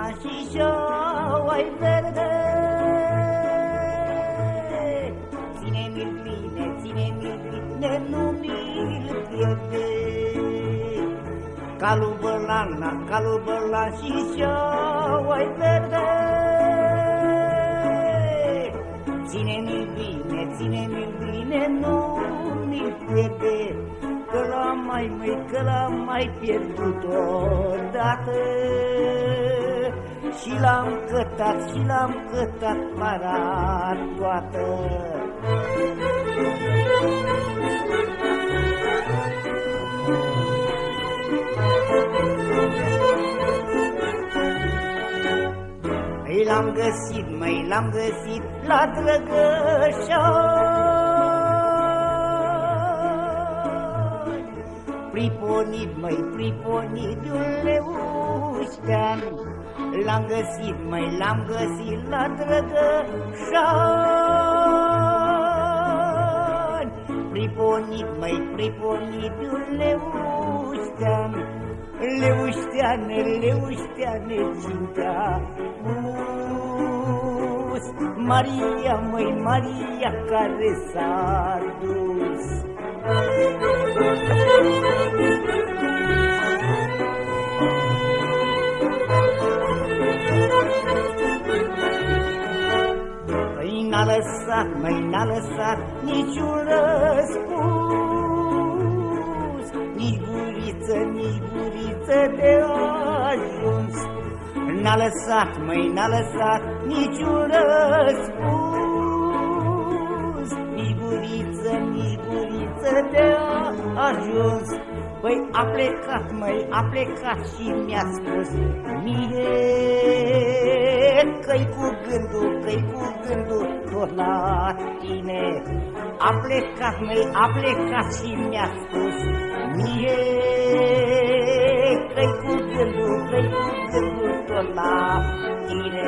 bălan și șoai verde. Ține-mi-l bine, nu mi-l pierde. Calul bălan și șoai verde. Ține-mi-l bine, nu mi-l pierde. Că l-am mai pierdut odată. Și l-am cătat para toată. L-am găsit la Drăgășani. Priponit, Leuștean. L-am găsit la Drăgășani. Priponit, Leuștean. Leușteane, țintea bus. Maria care s-a dus. N-a lăsat niciun răspuns, nici guriță de ajuns. N-a lăsat niciun răspuns, nici guriță de ajuns. Păi a plecat și mi-a spus mie că-i cu gândul tot la tine. A plecat și mi-a spus mie că-i cu gândul tot la tine.